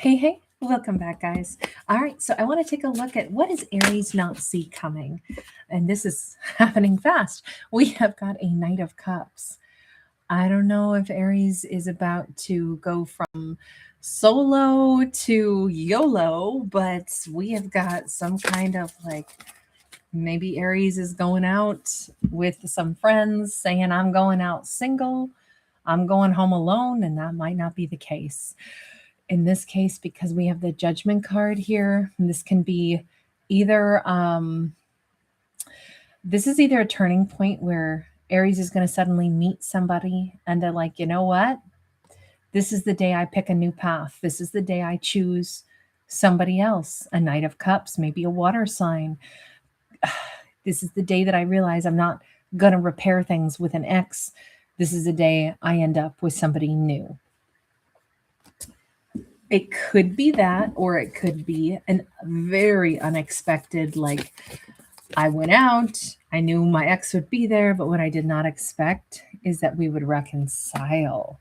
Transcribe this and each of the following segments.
Hey, welcome back, guys. All right, so I want to take a look at what does Aries not see coming? And this is happening fast. We have got a Knight of Cups. I don't know if Aries is about to go from solo to YOLO, but we have got some kind of like maybe Aries is going out with some friends saying, I'm going out single, I'm going home alone, and that might not be the case in this case because we have the Judgment card here. And this can be either this is either a turning point where Aries is going to suddenly meet somebody and they're like, you know what, this is the day I pick a new path, this is the day I choose somebody else. A Knight of Cups, maybe a water sign. This is the day that I realize I'm not going to repair things with an ex. This is the day I end up with somebody new. It could be that, or it could be an very unexpected, like I went out, I knew my ex would be there, but what I did not expect is that we would reconcile.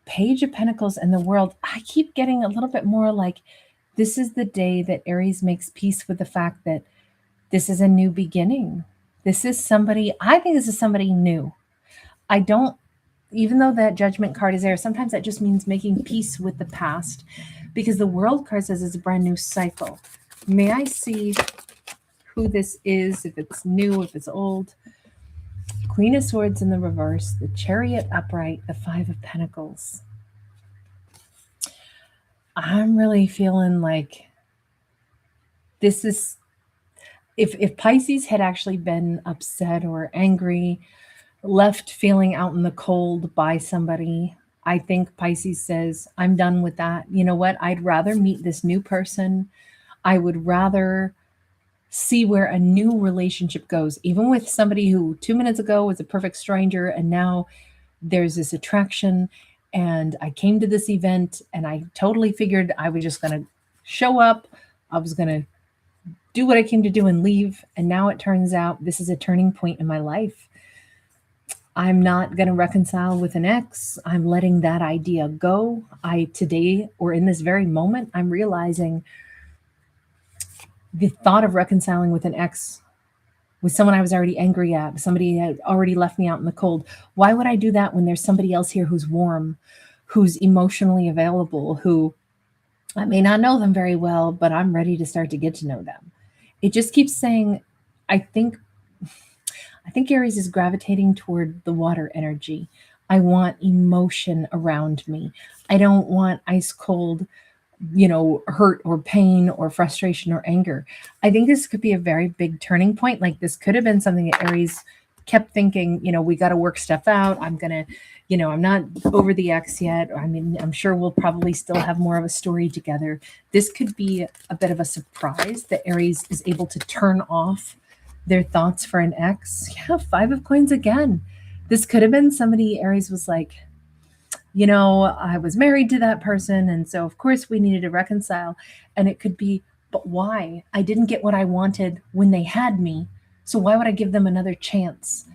Page of Pentacles and the World. I keep getting a little bit more like this is the day that Aries makes peace with the fact that this is a new beginning. This is somebody, I think this is somebody new. I don't, even though that Judgment card is there, sometimes that just means making peace with the past because the World card says it's a brand new cycle. May I see who this is, if it's new, if it's old? Queen of Swords in the reverse, the Chariot upright, the Five of Pentacles. I'm really feeling like this is, if Pisces had actually been upset or angry, left feeling out in the cold by somebody, I think Pisces says, I'm done with that. You know what? I'd rather meet this new person. I would rather see where a new relationship goes, even with somebody who 2 minutes ago was a perfect stranger and now there's this attraction. And I came to this event and I totally figured I was just going to show up. I was going to do what I came to do and leave. And now it turns out this is a turning point in my life. I'm not going to reconcile with an ex. I'm letting that idea go. Today, or in this very moment, I'm realizing the thought of reconciling with an ex, with someone I was already angry at, somebody had already left me out in the cold. Why would I do that when there's somebody else here who's warm, who's emotionally available, who I may not know them very well, but I'm ready to start to get to know them? It just keeps saying, I think Aries is gravitating toward the water energy. I want emotion around me. I don't want ice cold, hurt or pain or frustration or anger. I think this could be a very big turning point. Like this could have been something that Aries kept thinking, we got to work stuff out. I'm not over the ex yet. I mean, I'm sure we'll probably still have more of a story together. This could be a bit of a surprise that Aries is able to turn off their thoughts for an ex. Yeah, Five of Coins again. This could have been somebody Aries was like, I was married to that person. And so, of course, we needed to reconcile. And it could be, but why? I didn't get what I wanted when they had me. So why would I give them another chance?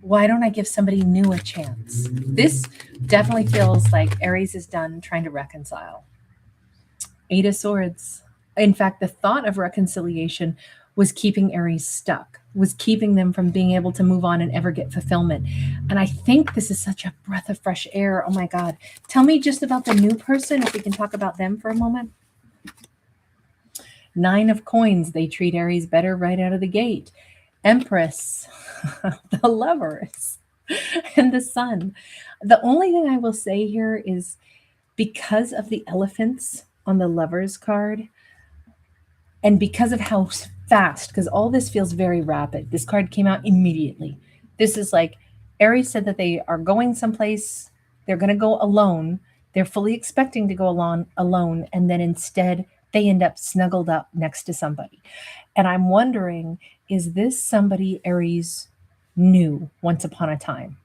Why don't I give somebody new a chance? This definitely feels like Aries is done trying to reconcile. Eight of Swords. In fact, the thought of reconciliation was keeping Aries stuck, was keeping them from being able to move on and ever get fulfillment. And I think this is such a breath of fresh air. Oh my God. Tell me just about the new person, if we can talk about them for a moment. Nine of Coins. They treat Aries better right out of the gate. Empress, the Lovers, and the Sun. The only thing I will say here is because of the elephants on the Lovers card, and because of how fast, because all this feels very rapid. This card came out immediately. This is like Aries said that they are going someplace. They're going to go alone. They're fully expecting to go alone. And then instead they end up snuggled up next to somebody. And I'm wondering, is this somebody Aries knew once upon a time?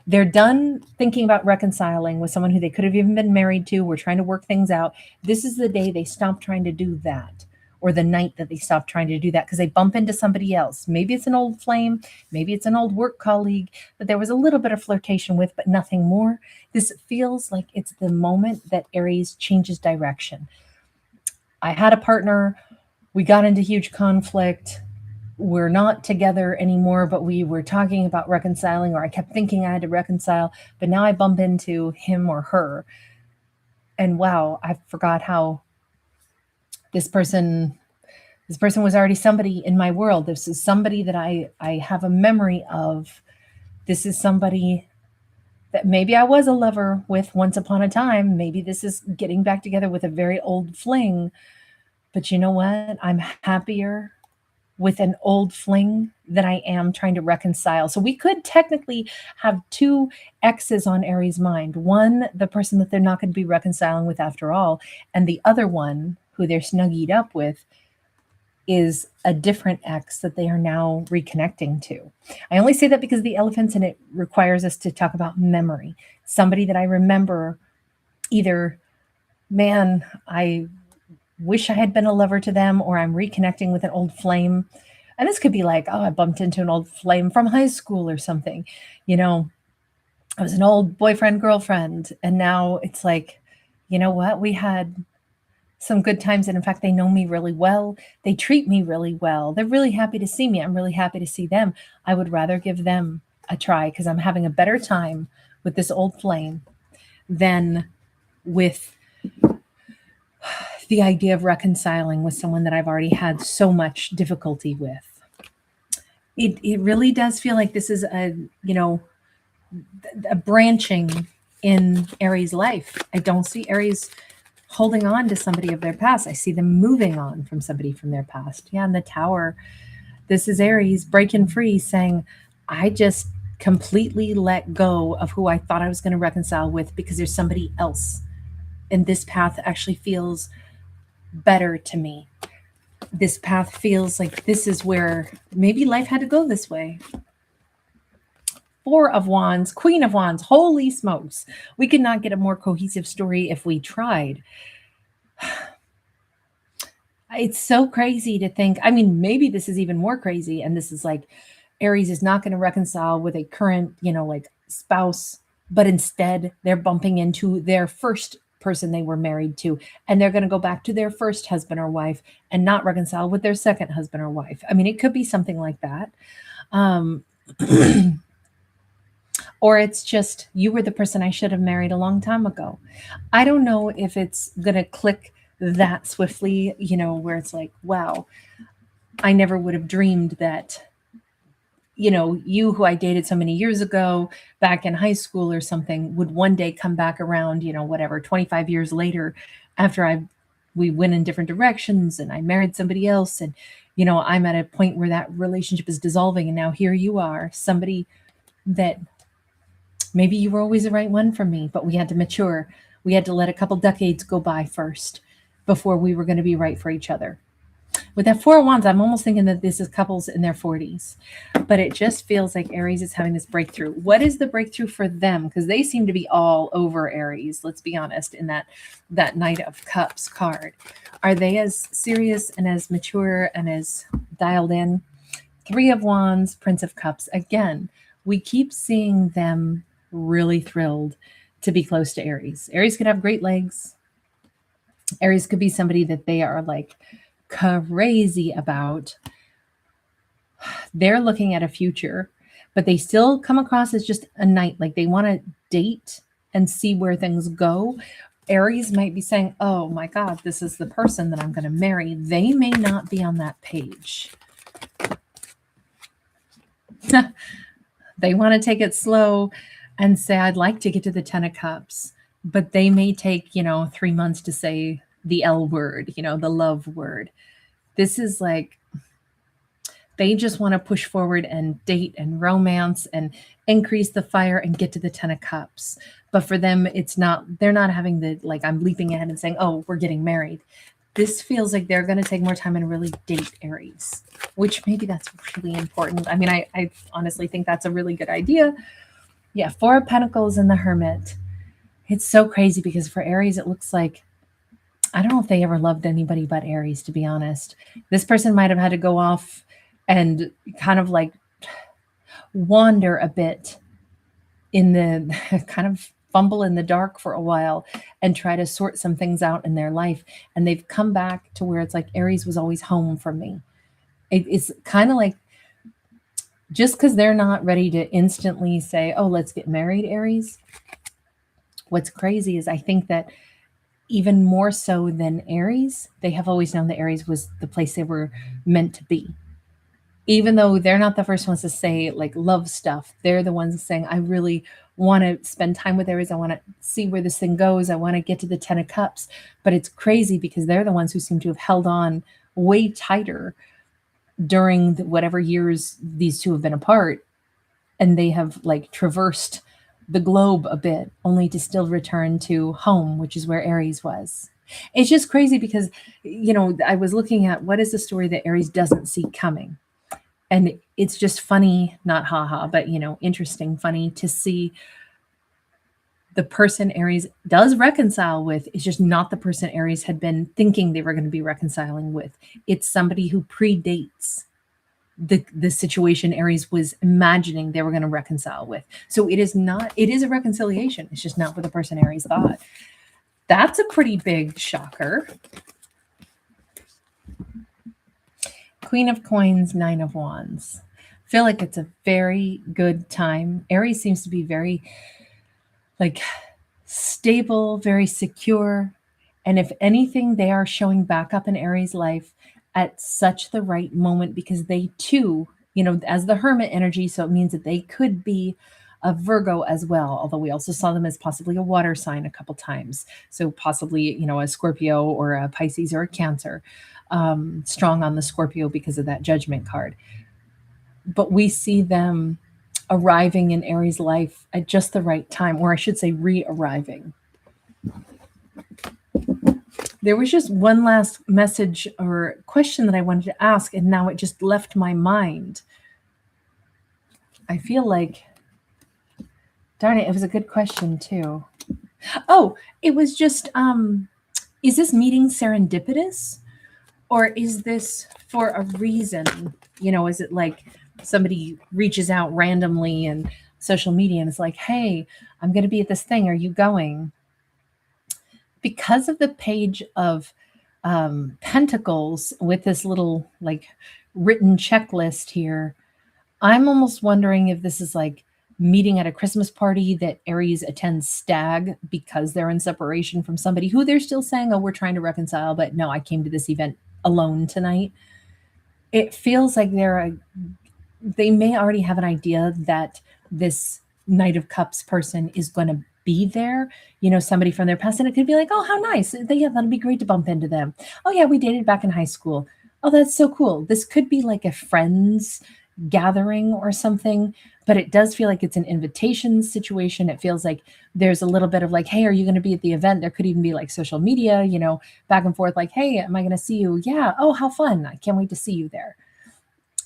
They're done thinking about reconciling with someone who they could have even been married to. We're trying to work things out. This is the day they stop trying to do that. or the night that they stop trying to do that, because they bump into somebody else. Maybe it's an old flame, maybe it's an old work colleague that there was a little bit of flirtation with, but nothing more. This feels like it's the moment that Aries changes direction. I had a partner, we got into huge conflict, we're not together anymore, but we were talking about reconciling, or I kept thinking I had to reconcile, but now I bump into him or her, and wow, I forgot how this person was already somebody in my world. This is somebody that I have a memory of. This is somebody that maybe I was a lover with once upon a time. Maybe this is getting back together with a very old fling. But you know what? I'm happier with an old fling than I am trying to reconcile. So we could technically have two exes on Aries' mind. One, the person that they're not going to be reconciling with after all, and the other one, who they're snuggied up with, is a different ex that they are now reconnecting to. I only say that because the elephants in it requires us to talk about memory. Somebody that I remember, either, man, I wish I had been a lover to them, or I'm reconnecting with an old flame. And this could be like, oh, I bumped into an old flame from high school or something. You know, I was an old boyfriend, girlfriend, and now it's like, you know what? We had some good times, and in fact, they know me really well. They treat me really well. They're really happy to see me. I'm really happy to see them. I would rather give them a try because I'm having a better time with this old flame than with the idea of reconciling with someone that I've already had so much difficulty with. It really does feel like this is a branching in Aries' life. I don't see Aries holding on to somebody of their past. I see them moving on from somebody from their past. Yeah, in the Tower, this is Aries breaking free, saying, I just completely let go of who I thought I was going to reconcile with because there's somebody else. And this path actually feels better to me. This path feels like this is where maybe life had to go this way. Four of Wands, Queen of Wands, holy smokes. We could not get a more cohesive story if we tried. It's so crazy to think, I mean, maybe this is even more crazy. And this is like, Aries is not going to reconcile with a current, like spouse, but instead they're bumping into their first person they were married to, and they're going to go back to their first husband or wife and not reconcile with their second husband or wife. I mean, it could be something like that. Or it's just, you were the person I should have married a long time ago. I don't know if it's going to click that swiftly, where it's like, wow, I never would have dreamed that, you who I dated so many years ago, back in high school or something, would one day come back around, 25 years later, after we went in different directions and I married somebody else. And, I'm at a point where that relationship is dissolving. And now here you are, somebody that maybe you were always the right one for me, but we had to mature. We had to let a couple decades go by first before we were going to be right for each other. With that Four of Wands, I'm almost thinking that this is couples in their 40s, but it just feels like Aries is having this breakthrough. What is the breakthrough for them? Because they seem to be all over Aries, let's be honest, in that Knight of Cups card. Are they as serious and as mature and as dialed in? Three of Wands, Prince of Cups. Again, we keep seeing them really thrilled to be close to Aries. Aries could have great legs. Aries could be somebody that they are like crazy about. They're looking at a future, but they still come across as just a knight. Like they want to date and see where things go. Aries might be saying, oh my God, this is the person that I'm going to marry. They may not be on that page. They want to take it slow and say, I'd like to get to the 10 of Cups, but they may take, 3 months to say the L word, the love word. This is like, they just want to push forward and date and romance and increase the fire and get to the 10 of Cups. But for them, they're not having the, like, I'm leaping ahead and saying, oh, we're getting married. This feels like they're going to take more time and really date Aries, which maybe that's really important. I mean, I honestly think that's a really good idea. Yeah, Four of Pentacles and the Hermit. It's so crazy because for Aries, it looks like I don't know if they ever loved anybody but Aries, to be honest. This person might have had to go off and kind of like wander a bit in the kind of fumble in the dark for a while and try to sort some things out in their life. And they've come back to where it's like Aries was always home for me. It's kind of like, just because they're not ready to instantly say, oh, let's get married, Aries. What's crazy is I think that even more so than Aries, they have always known that Aries was the place they were meant to be. Even though they're not the first ones to say like love stuff, they're the ones saying, I really want to spend time with Aries. I want to see where this thing goes. I want to get to the 10 of Cups. But it's crazy because they're the ones who seem to have held on way tighter during whatever years these two have been apart. And they have like traversed the globe a bit, only to still return to home, which is where Aries was. It's just crazy because, I was looking at what is the story that Aries doesn't see coming. And it's just funny, not haha, but, interesting, funny to see the person Aries does reconcile with is just not the person Aries had been thinking they were going to be reconciling with. It's somebody who predates the situation Aries was imagining they were going to reconcile with. So it is a reconciliation. It's just not what the person Aries thought. That's a pretty big shocker. Queen of Coins, Nine of Wands. I feel like it's a very good time. Aries seems to be very stable, very secure. And if anything, they are showing back up in Aries' life at such the right moment because they too, as the Hermit energy, so it means that they could be a Virgo as well, although we also saw them as possibly a water sign a couple times. So possibly, a Scorpio or a Pisces or a Cancer, strong on the Scorpio because of that Judgment card. But we see them arriving in Aries' life at just the right time, or I should say re-arriving. There was just one last message or question that I wanted to ask, and now it just left my mind. I feel like, darn it was a good question too. Oh, it was just, is this meeting serendipitous? Or is this for a reason? Is it like somebody reaches out randomly in social media and is like, hey, I'm going to be at this thing. Are you going? Because of the Page of Pentacles with this little written checklist here, I'm almost wondering if this is like meeting at a Christmas party that Aries attends stag because they're in separation from somebody who they're still saying, oh, we're trying to reconcile, but no, I came to this event alone tonight. It feels like they may already have an idea that this Knight of Cups person is going to be there, somebody from their past, and it could be like, oh, how nice. Yeah, that'll be great to bump into them. Oh yeah, we dated back in high school. Oh, that's so cool. This could be like a friends gathering or something, but it does feel like it's an invitation situation. It feels like there's a little bit of like, hey, are you going to be at the event? There could even be like social media, back and forth, like, hey, am I going to see you? Yeah. Oh, how fun. I can't wait to see you there.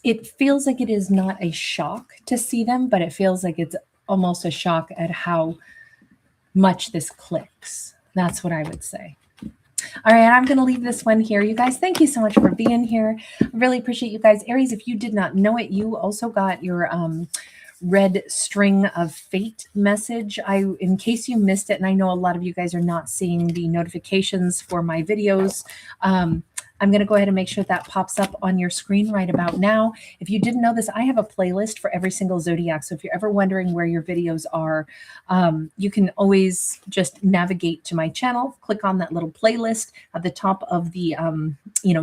It feels like it is not a shock to see them, but it feels like it's almost a shock at how much this clicks. That's what I would say. All right, I'm going to leave this one here. You guys, thank you so much for being here. I really appreciate you guys. Aries, if you did not know it, you also got your red string of fate message. In case you missed it, and I know a lot of you guys are not seeing the notifications for my videos, I'm going to go ahead and make sure that pops up on your screen right about now. If you didn't know this, I have a playlist for every single zodiac. So if you're ever wondering where your videos are, you can always just navigate to my channel, click on that little playlist at the top of the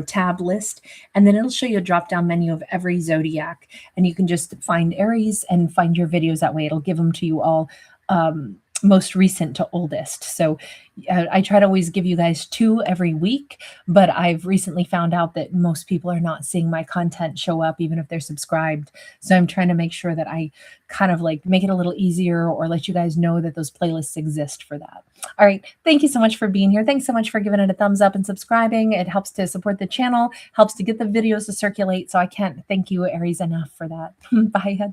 tab list, and then it'll show you a drop-down menu of every zodiac. And you can just find Aries and find your videos that way. It'll give them to you all most recent to oldest. So I try to always give you guys 2 every week, but I've recently found out that most people are not seeing my content show up, even if they're subscribed. So I'm trying to make sure that I kind of make it a little easier or let you guys know that those playlists exist for that. All right. Thank you so much for being here. Thanks so much for giving it a thumbs up and subscribing. It helps to support the channel, helps to get the videos to circulate. So I can't thank you, Aries, enough for that. Bye.